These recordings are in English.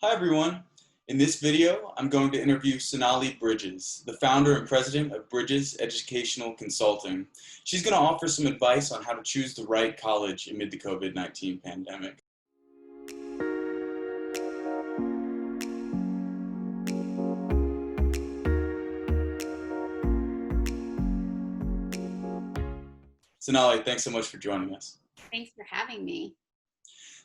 Hi everyone. In this video, I'm going to interview Sonali Bridges, the founder and president of Bridges Educational Consulting. She's going to offer some advice on how to choose the right college amid the COVID-19 pandemic. Sonali, thanks so much for joining us. Thanks for having me.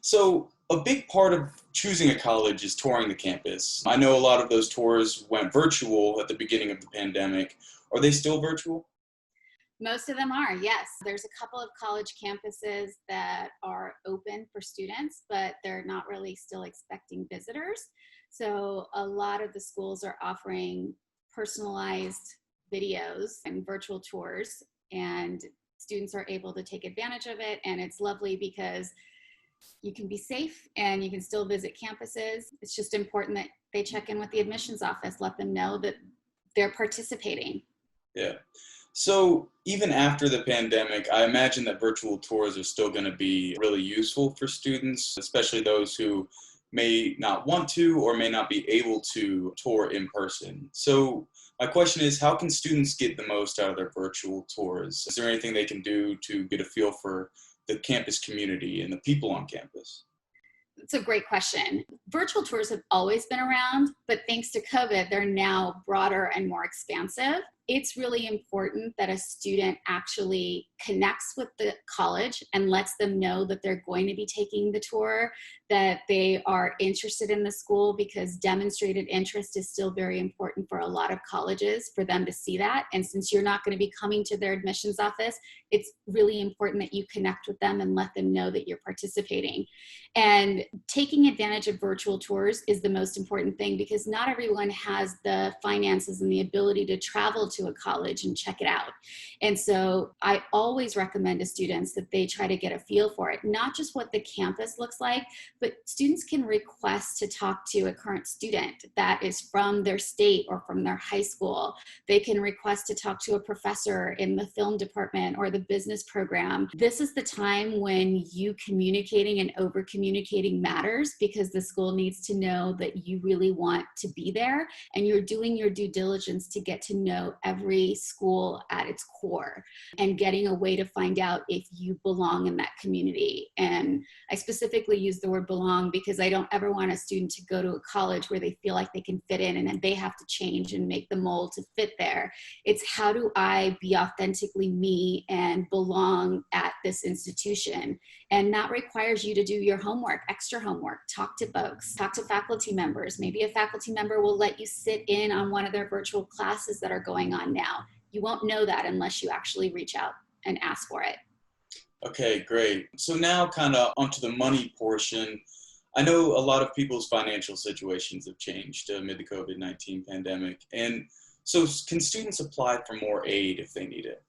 So, a big part of choosing a college is touring the campus. I know a lot of those tours went virtual at the beginning of the pandemic. Are they still virtual? Most of them are, yes. There's a couple of college campuses that are open for students, but they're not really still expecting visitors. So a lot of the schools are offering personalized videos and virtual tours, and students are able to take advantage of it. And it's lovely because you can be safe and you can still visit campuses. It's just important that they check in with the admissions office, let them know that they're participating. Yeah. So even after the pandemic, I imagine that virtual tours are still going to be really useful for students, especially those who may not want to or may not be able to tour in person. So my question is, how can students get the most out of their virtual tours? Is there anything they can do to get a feel for the campus community and the people on campus? It's a great question. Virtual tours have always been around, but thanks to COVID, they're now broader and more expansive. It's really important that a student actually connects with the college and lets them know that they're going to be taking the tour, that they are interested in the school, because demonstrated interest is still very important for a lot of colleges for them to see that. And since you're not going to be coming to their admissions office, it's really important that you connect with them and let them know that you're participating. And taking advantage of virtual tours is the most important thing, because not everyone has the finances and the ability to travel to a college and check it out. And so I always recommend to students that they try to get a feel for it, not just what the campus looks like, but students can request to talk to a current student that is from their state or from their high school. They can request to talk to a professor in the film department or the business program. This is the time when you communicating and over communicating matters, because the school needs to know that you really want to be there and you're doing your due diligence to get to know every school at its core and getting a way to find out if you belong in that community. And I specifically use the word belong because I don't ever want a student to go to a college where they feel like they can fit in and then they have to change and make the mold to fit there. It's how do I be authentically me and belong at this institution? And that requires you to do your homework, extra homework, talk to folks, talk to faculty members. Maybe a faculty member will let you sit in on one of their virtual classes that are going on now. You won't know that unless you actually reach out and ask for it. Okay, great. So now kind of onto the money portion. I know a lot of people's financial situations have changed amid the COVID-19 pandemic. And so can students apply for more aid if they need it?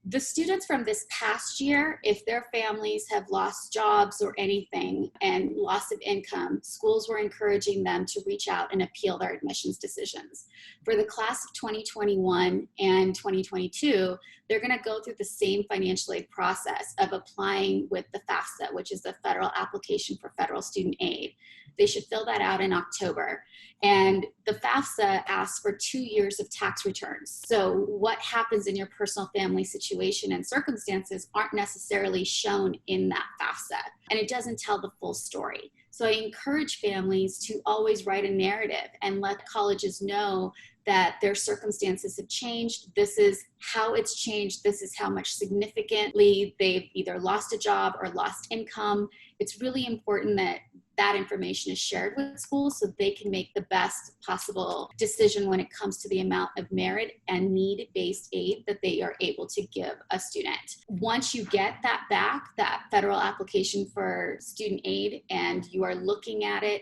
The students from this past year, if their families have lost jobs or anything and loss of income, schools were encouraging them to reach out and appeal their admissions decisions. For the class of 2021 and 2022, they're going to go through the same financial aid process of applying with the FAFSA, which is the Federal Application for Federal Student Aid. They should fill that out in October. And the FAFSA asks for 2 years of tax returns. So what happens in your personal family situation and circumstances aren't necessarily shown in that FAFSA. And it doesn't tell the full story. So I encourage families to always write a narrative and let colleges know that their circumstances have changed. This is how it's changed. This is how much significantly they've either lost a job or lost income. It's really important that that information is shared with schools so they can make the best possible decision when it comes to the amount of merit and need-based aid that they are able to give a student. Once you get that back, that federal application for student aid, and you are looking at it,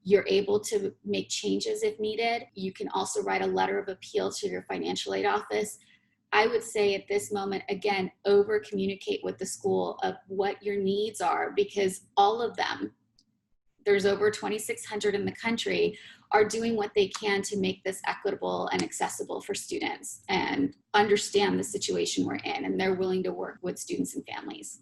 you're able to make changes if needed. You can also write a letter of appeal to your financial aid office. I would say at this moment, again, over communicate with the school of what your needs are, because all of them, there's over 2,600 in the country, are doing what they can to make this equitable and accessible for students and understand the situation we're in, and they're willing to work with students and families.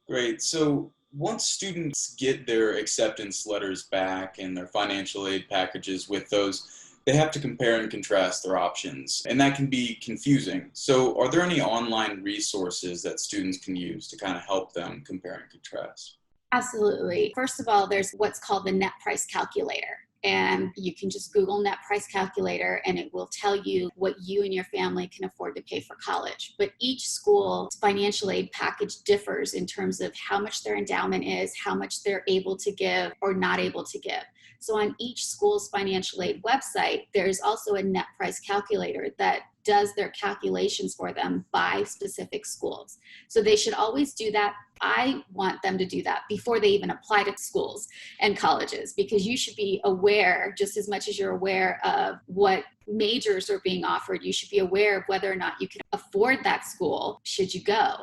Great. So once students get their acceptance letters back and their financial aid packages with those, they have to compare and contrast their options, and that can be confusing. So are there any online resources that students can use to kind of help them compare and contrast? Absolutely. First of all, there's what's called the net price calculator. And you can just Google net price calculator and it will tell you what you and your family can afford to pay for college. But each school's financial aid package differs in terms of how much their endowment is, how much they're able to give or not able to give. So on each school's financial aid website, there's also a net price calculator that does their calculations for them by specific schools. So they should always do that. I want them to do that before they even apply to schools and colleges, because you should be aware, just as much as you're aware of what majors are being offered, you should be aware of whether or not you can afford that school should you go.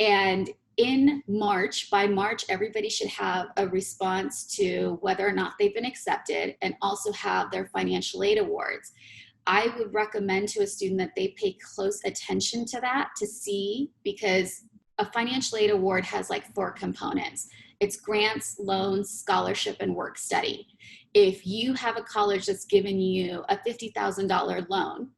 And in March, by March, everybody should have a response to whether or not they've been accepted and also have their financial aid awards. I would recommend to a student that they pay close attention to that to see, because a financial aid award has like 4 components. It's grants, loans, scholarship, and work study. If you have a college that's given you a $50,000 loan,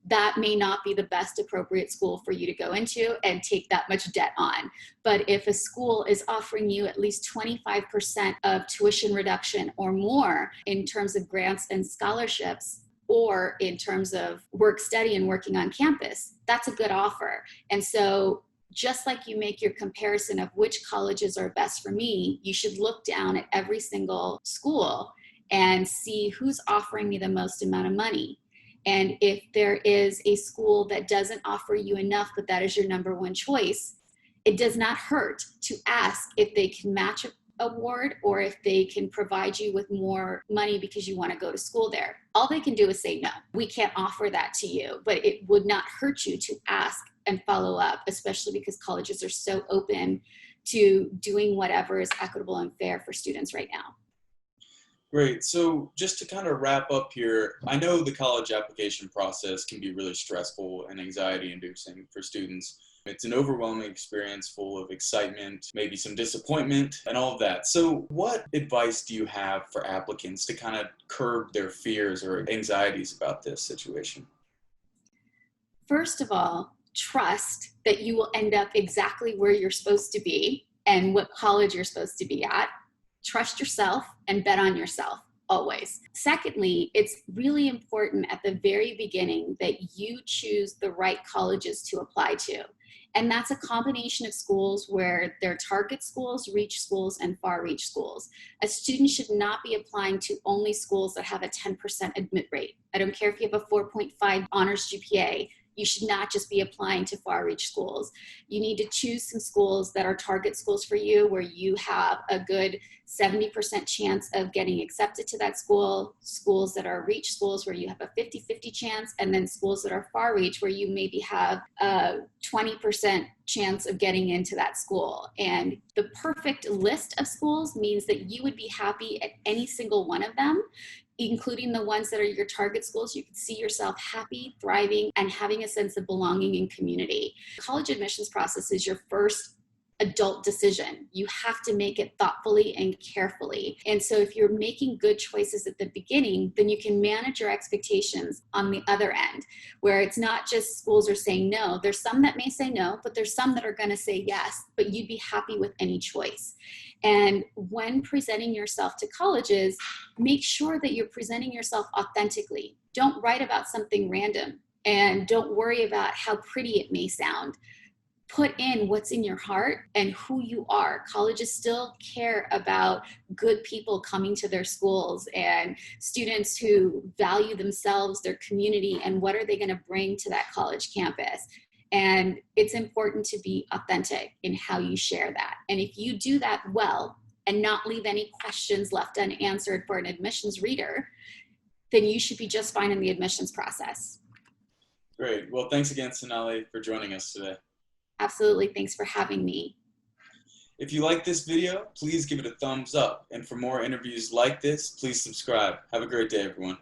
that may not be the best appropriate school for you to go into and take that much debt on. But if a school is offering you at least 25% of tuition reduction or more in terms of grants and scholarships, or in terms of work study and working on campus, that's a good offer. And so just like you make your comparison of which colleges are best for me, you should look down at every single school and see who's offering me the most amount of money. And if there is a school that doesn't offer you enough, but that is your number one choice, it does not hurt to ask if they can match a award or if they can provide you with more money because you want to go to school there. All they can do is say, no, we can't offer that to you, but it would not hurt you to ask and follow up, especially because colleges are so open to doing whatever is equitable and fair for students right now. Great. So just to kind of wrap up here, I know the college application process can be really stressful and anxiety inducing for students. It's an overwhelming experience full of excitement, maybe some disappointment, and all of that. So what advice do you have for applicants to kind of curb their fears or anxieties about this situation? First of all, trust that you will end up exactly where you're supposed to be and what college you're supposed to be at. Trust yourself and bet on yourself always. Secondly, it's really important at the very beginning that you choose the right colleges to apply to. And that's a combination of schools where they're target schools, reach schools, and far reach schools. A student should not be applying to only schools that have a 10% admit rate. I don't care if you have a 4.5 honors GPA. You should not just be applying to far reach schools. You need to choose some schools that are target schools for you, where you have a good 70% chance of getting accepted to that school, schools that are reach schools where you have a 50-50 chance, and then schools that are far reach where you maybe have a 20% chance of getting into that school. And the perfect list of schools means that you would be happy at any single one of them, including the ones that are your target schools. You can see yourself happy, thriving, and having a sense of belonging in community. College admissions process is your first adult decision. You have to make it thoughtfully and carefully. And so if you're making good choices at the beginning, then you can manage your expectations on the other end, where it's not just schools are saying no. There's some that may say no, but there's some that are going to say yes, but you'd be happy with any choice. And when presenting yourself to colleges, make sure that you're presenting yourself authentically. Don't write about something random, and don't worry about how pretty it may sound. Put in what's in your heart and who you are. Colleges still care about good people coming to their schools and students who value themselves, their community, and what are they going to bring to that college campus. And it's important to be authentic in how you share that. And if you do that well and not leave any questions left unanswered for an admissions reader, then you should be just fine in the admissions process. Great. Well, thanks again, Sonali, for joining us today. Absolutely. Thanks for having me. If you like this video, please give it a thumbs up. And for more interviews like this, please subscribe. Have a great day, everyone.